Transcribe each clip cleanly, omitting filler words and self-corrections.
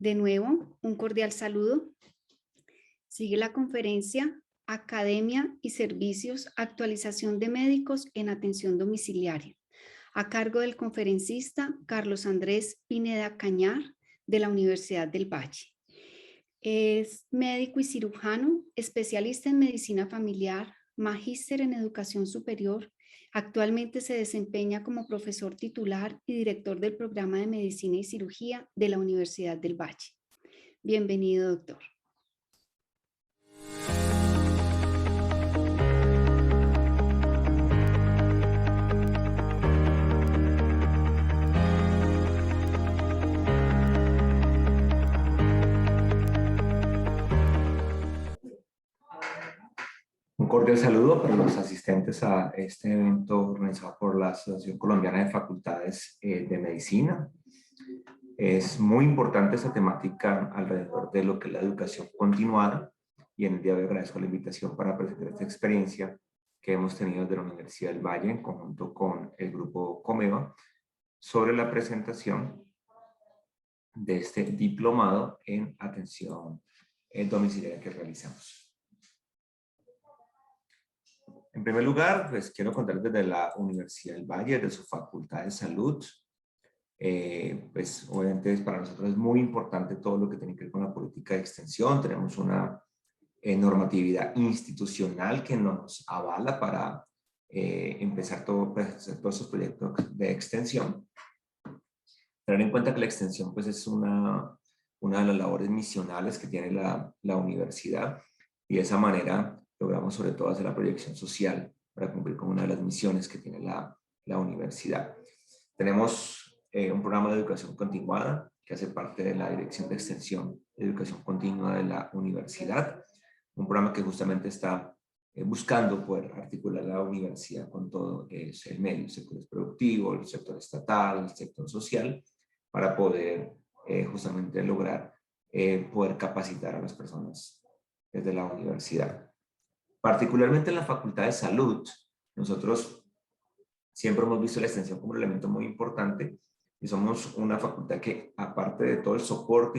De nuevo, un cordial saludo. Sigue la conferencia Academia y Servicios, actualización de médicos en atención domiciliaria, a cargo del conferencista Carlos Andrés Pineda Cañar de la Universidad del Valle. Es médico y cirujano, especialista en medicina familiar, magíster en educación superior. Actualmente se desempeña como profesor titular y director del programa de medicina y cirugía de la Universidad del Valle. Bienvenido, doctor. Un cordial saludo para los asistentes a este evento organizado por la Asociación Colombiana de Facultades de Medicina. Es muy importante esta temática alrededor de lo que es la educación continuada, y en el día de hoy agradezco la invitación para presentar esta experiencia que hemos tenido de la Universidad del Valle en conjunto con el grupo Comeva sobre la presentación de este diplomado en atención domiciliaria que realizamos. En primer lugar, pues quiero contarles desde la Universidad del Valle, de su Facultad de Salud. Pues obviamente para nosotros es muy importante todo lo que tiene que ver con la política de extensión. Tenemos una normatividad institucional que nos avala para empezar todos esos proyectos de extensión. Tener en cuenta que la extensión pues es una de las labores misionales que tiene la universidad, y de esa manera logramos sobre todo hacer la proyección social para cumplir con una de las misiones que tiene la universidad. Tenemos un programa de educación continuada que hace parte de la Dirección de Extensión de Educación Continua de la universidad, un programa que justamente está buscando poder articular la universidad con todo el medio, el sector productivo, el sector estatal, el sector social, para poder justamente lograr poder capacitar a las personas desde la universidad. Particularmente en la Facultad de Salud, nosotros siempre hemos visto la extensión como un elemento muy importante, y somos una facultad que, aparte de todo el soporte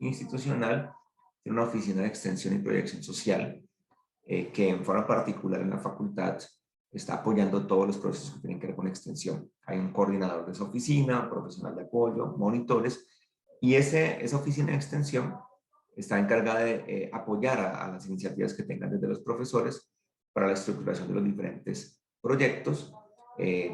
institucional, tiene una oficina de extensión y proyección social que en forma particular en la facultad está apoyando todos los procesos que tienen que ver con extensión. Hay un coordinador de esa oficina, un profesional de apoyo, monitores, y esa oficina de extensión está encargada de apoyar a las iniciativas que tengan desde los profesores para la estructuración de los diferentes proyectos,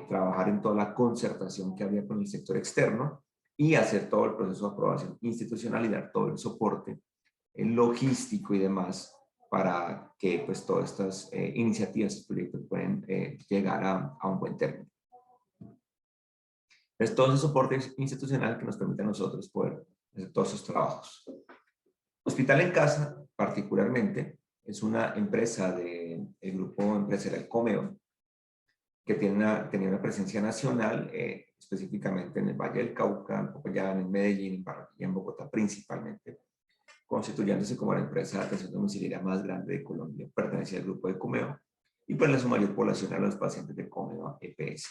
trabajar en toda la concertación que había con el sector externo y hacer todo el proceso de aprobación institucional y dar todo el soporte logístico y demás para que pues todas estas iniciativas y proyectos puedan llegar a un buen término. Es todo ese soporte institucional que nos permite a nosotros poder hacer todos esos trabajos. Hospital en Casa, particularmente, es una empresa del grupo empresarial Comeva, que tenía una presencia nacional, específicamente en el Valle del Cauca, en Popayán, en Medellín, en Barranquilla, en Bogotá principalmente, constituyéndose como la empresa de atención domiciliaria más grande de Colombia. Pertenecía al grupo de Comeva y pues su mayor población a los pacientes de Comeva EPS.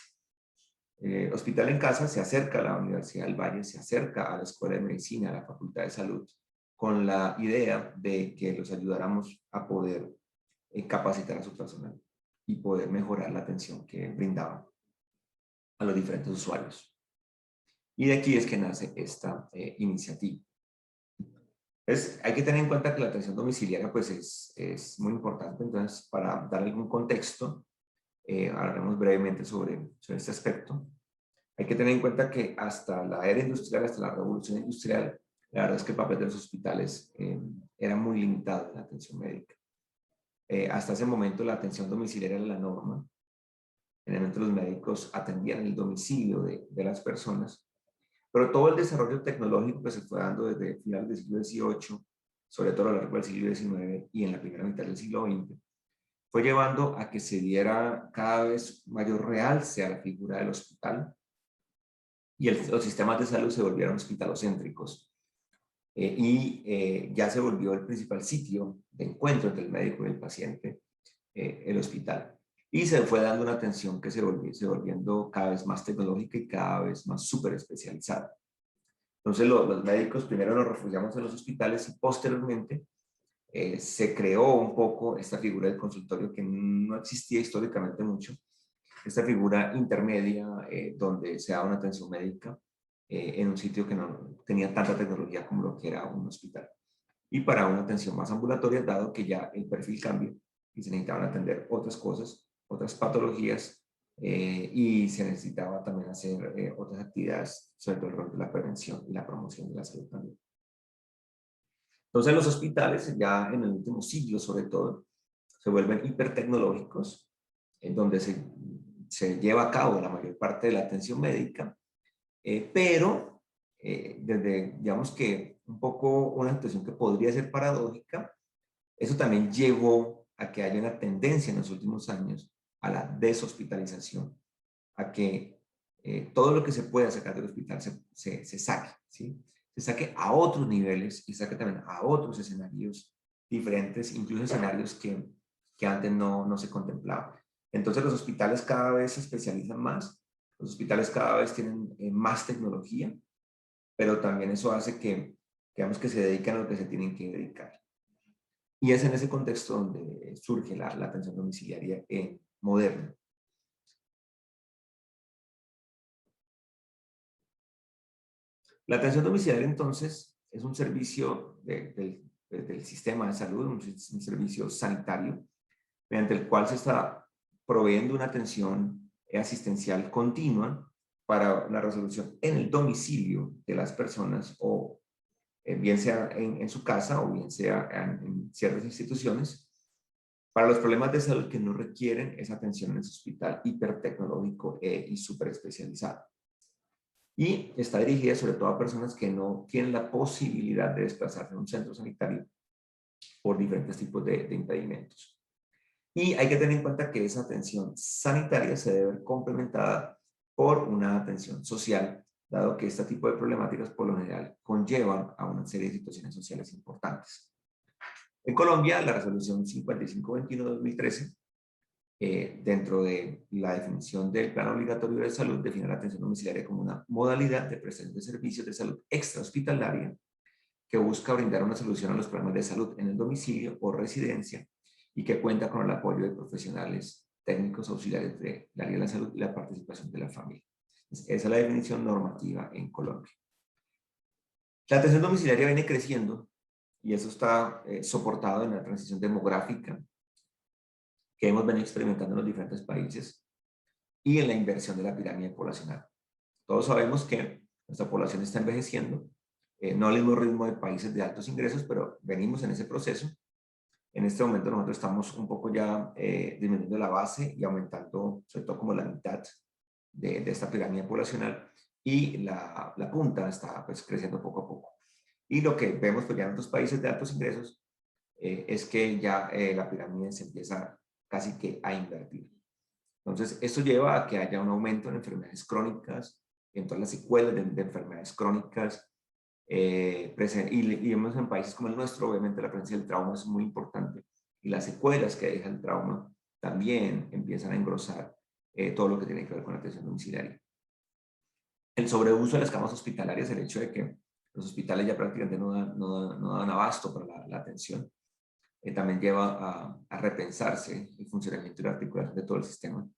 Hospital en Casa se acerca a la Universidad del Valle, se acerca a la Escuela de Medicina, a la Facultad de Salud, con la idea de que los ayudáramos a poder capacitar a su personal y poder mejorar la atención que brindaban a los diferentes usuarios. Y de aquí es que nace esta iniciativa. Hay que tener en cuenta que la atención domiciliaria pues es muy importante. Entonces, para dar algún contexto, hablaremos brevemente sobre este aspecto. Hay que tener en cuenta que hasta la era industrial, hasta la revolución industrial, la verdad es que el papel de los hospitales era muy limitado en la atención médica. Hasta ese momento la atención domiciliaria era la norma. Generalmente los médicos atendían el domicilio de las personas, pero todo el desarrollo tecnológico que se fue dando desde finales del siglo XVIII, sobre todo a lo largo del siglo XIX y en la primera mitad del siglo XX, fue llevando a que se diera cada vez mayor realce a la figura del hospital, y los sistemas de salud se volvieron hospitalocéntricos. Ya se volvió el principal sitio de encuentro entre el médico y el paciente, el hospital. Y se fue dando una atención que se volviendo cada vez más tecnológica y cada vez más súper especializada. Entonces los médicos primero nos refugiamos en los hospitales y posteriormente se creó un poco esta figura del consultorio que no existía históricamente mucho, esta figura intermedia donde se da una atención médica en un sitio que no tenía tanta tecnología como lo que era un hospital. Y para una atención más ambulatoria, dado que ya el perfil cambia y se necesitaban atender otras cosas, otras patologías, y se necesitaba también hacer otras actividades, sobre todo el rol de la prevención y la promoción de la salud también. Entonces los hospitales ya en el último siglo sobre todo se vuelven hipertecnológicos, en donde se lleva a cabo la mayor parte de la atención médica, pero desde, digamos que un poco una situación que podría ser paradójica, eso también llevó a que haya una tendencia en los últimos años a la deshospitalización, a que todo lo que se pueda sacar del hospital se saque, ¿sí? Se saque a otros niveles y saque también a otros escenarios diferentes, incluso escenarios que antes no se contemplaban. Entonces los hospitales cada vez se especializan más, los hospitales cada vez tienen más tecnología, pero también eso hace que, digamos, que se dedican a lo que se tienen que dedicar. Y es en ese contexto donde surge la atención domiciliaria moderna. La atención domiciliaria, entonces, es un servicio del sistema de salud, un servicio sanitario, mediante el cual se está proveyendo una atención asistencial continua para la resolución en el domicilio de las personas, o bien sea en su casa o bien sea en ciertas instituciones, para los problemas de salud que no requieren esa atención en ese hospital hipertecnológico y súper especializado. Y está dirigida sobre todo a personas que no tienen la posibilidad de desplazarse a un centro sanitario por diferentes tipos de impedimentos. Y hay que tener en cuenta que esa atención sanitaria se debe ver complementada por una atención social, dado que este tipo de problemáticas por lo general conllevan a una serie de situaciones sociales importantes. En Colombia, la resolución 5521-2013, dentro de la definición del Plan Obligatorio de Salud, define la atención domiciliaria como una modalidad de prestación de servicios de salud extrahospitalaria que busca brindar una solución a los problemas de salud en el domicilio o residencia y que cuenta con el apoyo de profesionales técnicos auxiliares del área de la salud y la participación de la familia. Esa es la definición normativa en Colombia. La atención domiciliaria viene creciendo y eso está soportado en la transición demográfica que hemos venido experimentando en los diferentes países y en la inversión de la pirámide poblacional. Todos sabemos que nuestra población está envejeciendo, no al mismo ritmo de países de altos ingresos, pero venimos en ese proceso. En este momento nosotros estamos un poco ya disminuyendo la base y aumentando sobre todo como la mitad de esta pirámide poblacional, y la punta está pues creciendo poco a poco. Y lo que vemos pues ya en otros países de altos ingresos es que ya la pirámide se empieza casi que a invertir. Entonces, esto lleva a que haya un aumento en enfermedades crónicas, en todas las secuelas de enfermedades crónicas, y vemos en países como el nuestro, obviamente la presencia del trauma es muy importante, y las secuelas que deja el trauma también empiezan a engrosar todo lo que tiene que ver con la atención domiciliaria. El sobreuso de las camas hospitalarias, el hecho de que los hospitales ya prácticamente no dan abasto para la atención, también lleva a repensarse el funcionamiento y la articulación de todo el sistema.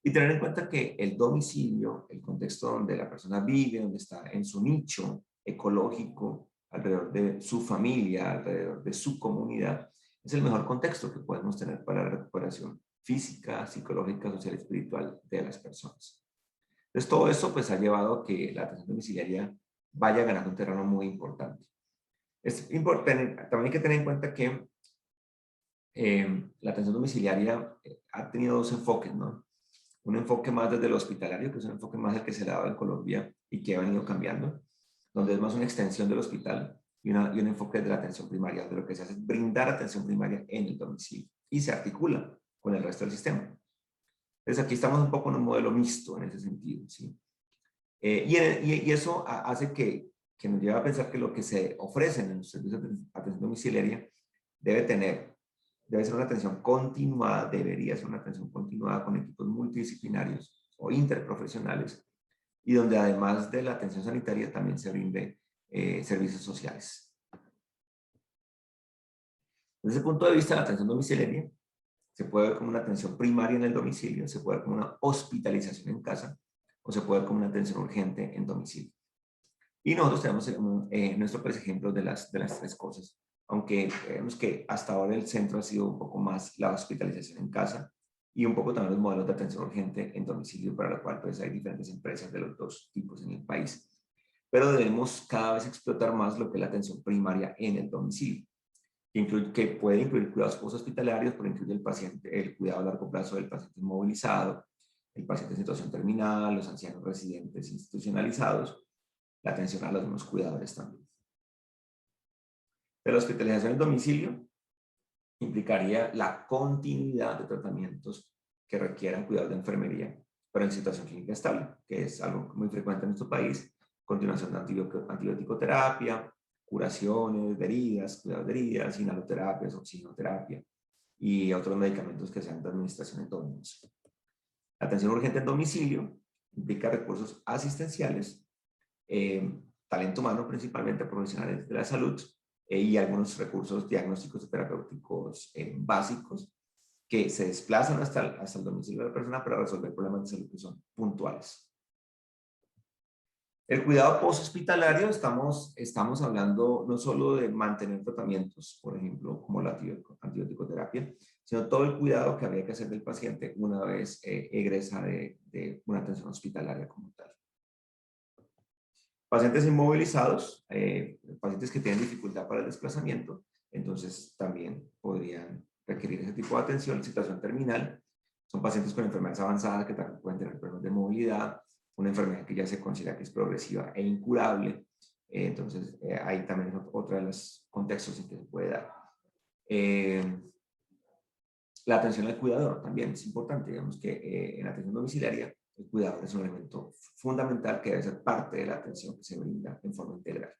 Y tener en cuenta que el domicilio, el contexto donde la persona vive, donde está en su nicho ecológico, alrededor de su familia, alrededor de su comunidad, es el mejor contexto que podemos tener para la recuperación física, psicológica, social y espiritual de las personas. Entonces, todo eso pues ha llevado a que la atención domiciliaria vaya ganando un terreno muy importante. Es importante, también hay que tener en cuenta que la atención domiciliaria ha tenido dos enfoques, ¿no? Un enfoque más desde lo hospitalario, que es un enfoque más el que se le ha dado en Colombia y que ha venido cambiando, donde es más una extensión del hospital, y un enfoque de la atención primaria, de lo que se hace es brindar atención primaria en el domicilio y se articula con el resto del sistema. Entonces aquí estamos un poco en un modelo mixto en ese sentido, ¿sí? Y eso hace que nos lleve a pensar que lo que se ofrece en los servicios de atención domiciliaria debe ser una atención continuada, debería ser una atención continuada con equipos multidisciplinarios o interprofesionales y donde además de la atención sanitaria también se brinde servicios sociales. Desde ese punto de vista, la atención domiciliaria se puede ver como una atención primaria en el domicilio, se puede ver como una hospitalización en casa o se puede ver como una atención urgente en domicilio. Y nosotros tenemos nuestro ejemplo de las tres cosas, aunque vemos que hasta ahora el centro ha sido un poco más la hospitalización en casa y un poco también los modelos de atención urgente en domicilio, para lo cual pues hay diferentes empresas de los dos tipos en el país. Pero debemos cada vez explotar más lo que es la atención primaria en el domicilio, que puede incluir cuidados post-hospitalarios, pero incluye el cuidado a largo plazo del paciente inmovilizado, el paciente en situación terminal, los ancianos residentes institucionalizados, la atención a los mismos cuidadores también. Pero la hospitalización en domicilio implicaría la continuidad de tratamientos que requieran cuidados de enfermería, pero en situación clínica estable, que es algo muy frecuente en nuestro país, continuación de antibiótico-terapia, curaciones de heridas, cuidados de heridas, inhaloterapias, oxigenoterapia y otros medicamentos que sean de administración endógenos. La atención urgente en domicilio implica recursos asistenciales, talento humano principalmente, profesionales de la salud y algunos recursos diagnósticos y terapéuticos básicos que se desplazan hasta el domicilio de la persona para resolver problemas de salud que son puntuales. El cuidado post-hospitalario, estamos hablando no solo de mantener tratamientos, por ejemplo, como la antibiótico-terapia, sino todo el cuidado que habría que hacer del paciente una vez egresa de una atención hospitalaria como tal. Pacientes inmovilizados, pacientes que tienen dificultad para el desplazamiento, entonces también podrían requerir ese tipo de atención en situación terminal. Son pacientes con enfermedades avanzadas que también pueden tener problemas de movilidad, una enfermedad que ya se considera que es progresiva e incurable. Entonces, ahí también es otro de los contextos en que se puede dar. La atención al cuidador también es importante. Digamos que en la atención domiciliaria, el cuidador es un elemento fundamental que debe ser parte de la atención que se brinda en forma integral.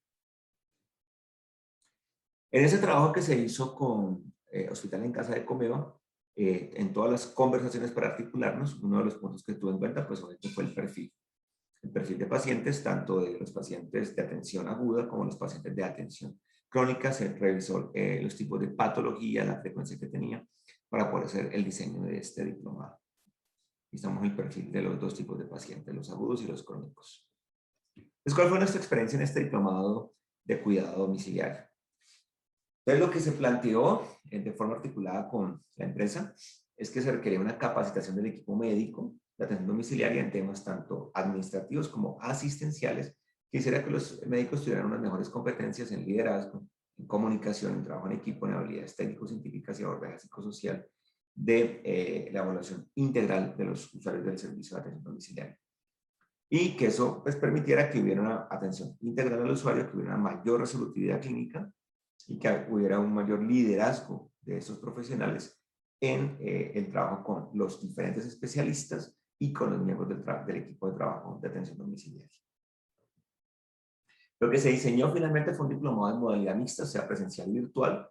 En ese trabajo que se hizo con Hospital en Casa de Comeva, en todas las conversaciones para articularnos, uno de los puntos que tuve en cuenta pues obviamente fue el perfil de pacientes, tanto de los pacientes de atención aguda como los pacientes de atención crónica. Se revisó los tipos de patología, la frecuencia que tenía para poder hacer el diseño de este diplomado. Estamos el perfil de los dos tipos de pacientes, los agudos y los crónicos. Entonces, ¿cuál fue nuestra experiencia en este diplomado de cuidado domiciliario? Entonces, lo que se planteó de forma articulada con la empresa es que se requería una capacitación del equipo médico de atención domiciliaria en temas tanto administrativos como asistenciales, que hiciera que los médicos tuvieran unas mejores competencias en liderazgo, en comunicación, en trabajo en equipo, en habilidades técnico-científicas y abordaje psicosocial de la evaluación integral de los usuarios del servicio de atención domiciliaria. Y que eso pues, permitiera que hubiera una atención integral al usuario, que hubiera una mayor resolutividad clínica y que hubiera un mayor liderazgo de esos profesionales en el trabajo con los diferentes especialistas y con los miembros del equipo de trabajo de atención domiciliaria. Lo que se diseñó finalmente fue un diplomado en modalidad mixta, o sea, presencial y virtual,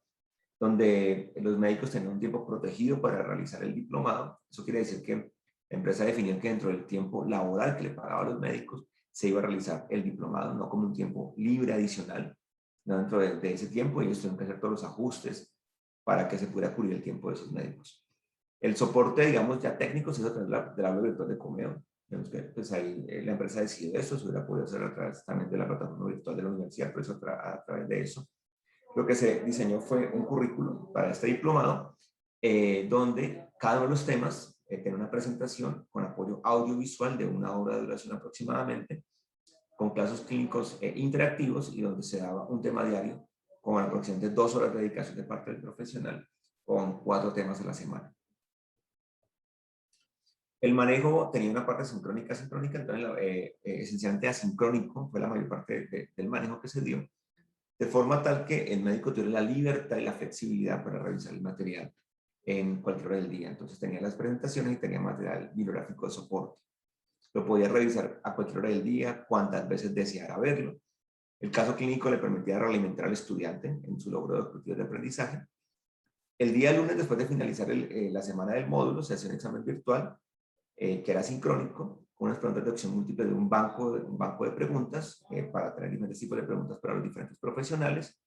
donde los médicos tenían un tiempo protegido para realizar el diplomado. Eso quiere decir que la empresa definió que dentro del tiempo laboral que le pagaba a los médicos se iba a realizar el diplomado, no como un tiempo libre adicional. Dentro de ese tiempo ellos tuvieron que hacer todos los ajustes para que se pudiera cubrir el tiempo de esos médicos. El soporte, digamos, ya técnico se hizo a través del aula virtual de Comeva. Digamos que pues ahí la empresa decidió eso, se hubiera podido hacer a través también de la plataforma virtual de la universidad, pero eso a través de eso. Lo que se diseñó fue un currículum para este diplomado, donde cada uno de los temas tiene una presentación con apoyo audiovisual de 1 hora de duración aproximadamente, con casos clínicos interactivos y donde se daba un tema diario con aproximadamente 2 horas de dedicación de parte del profesional, con 4 temas a la semana. El manejo tenía una parte sincrónica, entonces esencialmente asincrónico fue la mayor parte del manejo que se dio, de forma tal que el médico tuviera la libertad y la flexibilidad para revisar el material en cualquier hora del día. Entonces tenía las presentaciones y tenía material bibliográfico de soporte. Lo podía revisar a cualquier hora del día, cuantas veces deseara verlo. El caso clínico le permitía realimentar al estudiante en su logro de objetivos de aprendizaje. El día lunes, después de finalizar la semana del módulo, se hacía un examen virtual que era sincrónico, unas preguntas de opción múltiple de un banco de preguntas para tener diferentes tipos de preguntas para los diferentes profesionales.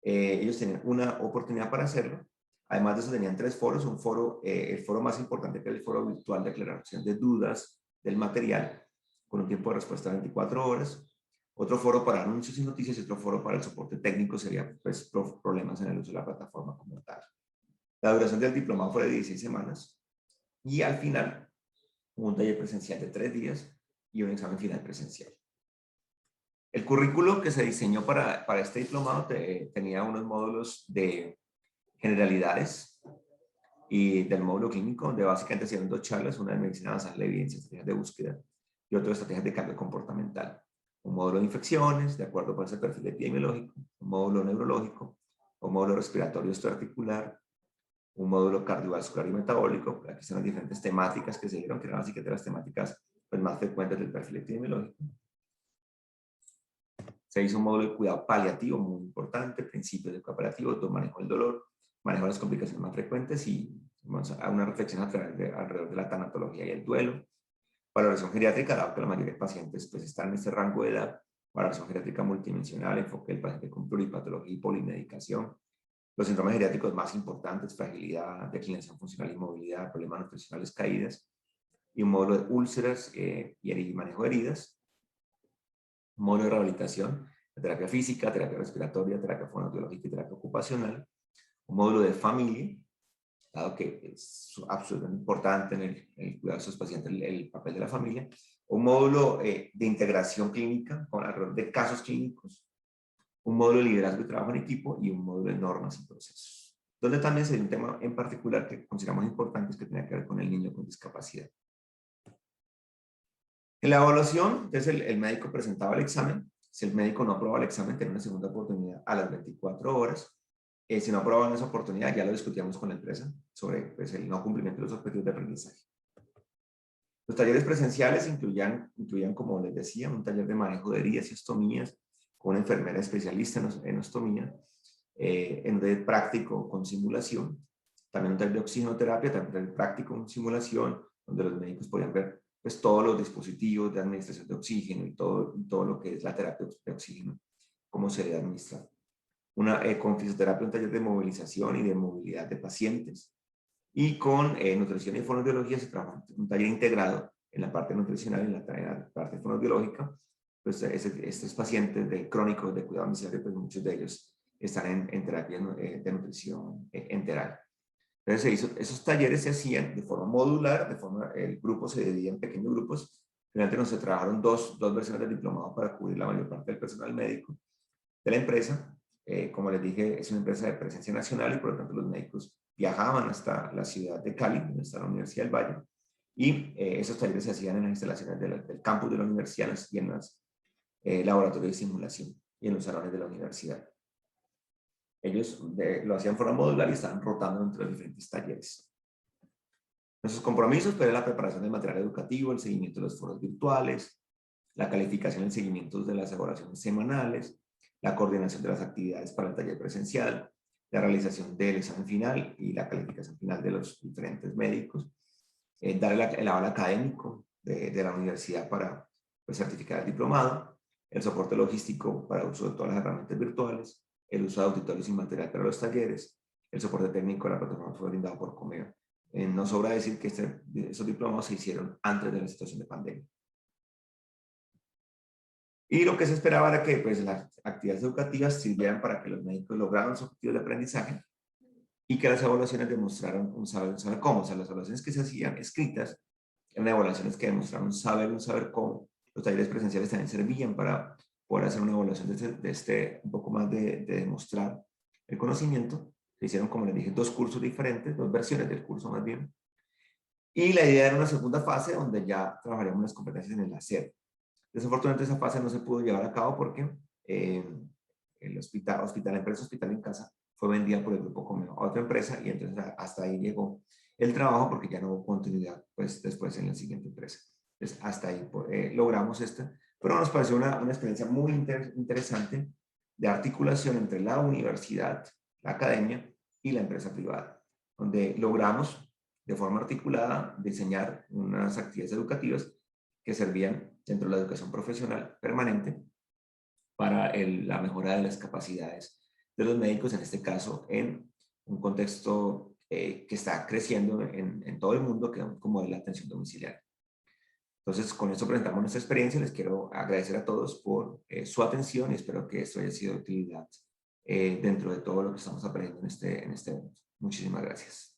Ellos tenían una oportunidad para hacerlo. Además de eso tenían 3 foros, el foro más importante, que es el foro virtual de aclaración de dudas del material, con un tiempo de respuesta de 24 horas. Otro foro para anuncios y noticias y otro foro para el soporte técnico, sería pues problemas en el uso de la plataforma como tal. La duración del diplomado fue de 16 semanas y al final un taller presencial de 3 días y un examen final presencial. El currículo que se diseñó para este diplomado tenía unos módulos de generalidades y del módulo clínico, donde básicamente se dieron 2 charlas, una de medicina basada en la evidencia, estrategias de búsqueda, y otra de estrategias de cambio comportamental. Un módulo de infecciones, de acuerdo con ese perfil epidemiológico, un módulo neurológico, un módulo respiratorio osteoarticular, un módulo cardiovascular y metabólico. Aquí están las diferentes temáticas que se dieron, que eran básicamente las temáticas pues, más frecuentes del perfil epidemiológico. Se hizo un módulo de cuidado paliativo muy importante, principios de cuidado paliativo, manejo del dolor, manejo de las complicaciones más frecuentes y vamos a una reflexión alrededor de la tanatología y el duelo. Valoración geriátrica, dado que la mayoría de pacientes pues, están en este rango de edad. Valoración geriátrica multidimensional, enfoque del paciente con pluripatología y polimedicación. Los síndromes geriátricos más importantes, fragilidad, declinación funcional y movilidad, problemas nutricionales, caídas. Y un módulo de úlceras y manejo de heridas. Un módulo de rehabilitación, de terapia física, terapia respiratoria, terapia fonoaudiológica y terapia ocupacional. Un módulo de familia, dado que es absolutamente importante en el cuidado de sus pacientes el papel de la familia. Un módulo de integración clínica con alrededor de casos clínicos. Un módulo de liderazgo y trabajo en equipo y un módulo de normas y procesos. Donde también se dio un tema en particular que consideramos importante, que tenía que ver con el niño con discapacidad. En la evaluación, entonces el médico presentaba el examen. Si el médico no aprobaba el examen, tenía una segunda oportunidad a las 24 horas. Si no aprobaban esa oportunidad, ya lo discutíamos con la empresa sobre pues, el no cumplimiento de los objetivos de aprendizaje. Los talleres presenciales incluían, como les decía, un taller de manejo de heridas y ostomías con una enfermera especialista en ostomía, en un taller práctico con simulación, también un taller de oxigenoterapia, también un taller práctico con simulación, donde los médicos podían ver pues, todos los dispositivos de administración de oxígeno y todo lo que es la terapia de oxígeno, cómo se debe administrar. Con fisioterapia, un taller de movilización y de movilidad de pacientes. Y con nutrición y fonoaudiología se trabaja un taller integrado en la parte nutricional y en la parte fonoaudiológica. Pues estos pacientes crónicos de cuidado domiciliario, pues muchos de ellos están en terapia de nutrición enteral. Entonces esos talleres se hacían de forma modular, el grupo se dividía en pequeños grupos. Finalmente se trabajaron dos versiones del diplomado para cubrir la mayor parte del personal médico de la empresa. Como les dije, es una empresa de presencia nacional y por lo tanto los médicos viajaban hasta la ciudad de Cali, donde está la Universidad del Valle, y esos talleres se hacían en las instalaciones del campus de la universidad y en los laboratorios de simulación y en los salones de la universidad. Ellos lo hacían de forma modular y estaban rotando entre los diferentes talleres. Nuestros compromisos pues, la preparación del material educativo, el seguimiento de los foros virtuales, la calificación y seguimiento de las evaluaciones semanales, la coordinación de las actividades para el taller presencial, la realización del examen final y la calificación final de los diferentes médicos, dar el aval académico de la universidad para pues, certificar el diplomado, el soporte logístico para el uso de todas las herramientas virtuales, el uso de auditorios y material para los talleres, el soporte técnico de la plataforma fue brindado por Comeo. No sobra decir que esos diplomados se hicieron antes de la situación de pandemia. Y lo que se esperaba era que pues, las actividades educativas sirvieran para que los médicos lograran sus objetivos de aprendizaje y que las evaluaciones demostraran un saber cómo. O sea, las evaluaciones que se hacían escritas eran evaluaciones que demostraron un saber cómo. Los talleres presenciales también servían para poder hacer una evaluación un poco más de demostrar el conocimiento. Se hicieron, como les dije, 2 cursos diferentes, 2 versiones del curso más bien. Y la idea era una segunda fase donde ya trabajaríamos las competencias en el hacer. Desafortunadamente esa fase no se pudo llevar a cabo porque el la empresa Hospital en Casa fue vendida por el grupo Comeo a otra empresa y entonces hasta ahí llegó el trabajo porque ya no hubo continuidad pues, después en la siguiente empresa. Entonces hasta ahí logramos pero nos pareció una experiencia muy interesante de articulación entre la universidad, la academia y la empresa privada, donde logramos de forma articulada diseñar unas actividades educativas que servían dentro de la educación profesional permanente para la mejora de las capacidades de los médicos, en este caso en un contexto que está creciendo en todo el mundo, que es como de la atención domiciliaria. Entonces, con esto presentamos nuestra experiencia. Les quiero agradecer a todos por su atención y espero que esto haya sido de utilidad dentro de todo lo que estamos aprendiendo en este evento. Muchísimas gracias.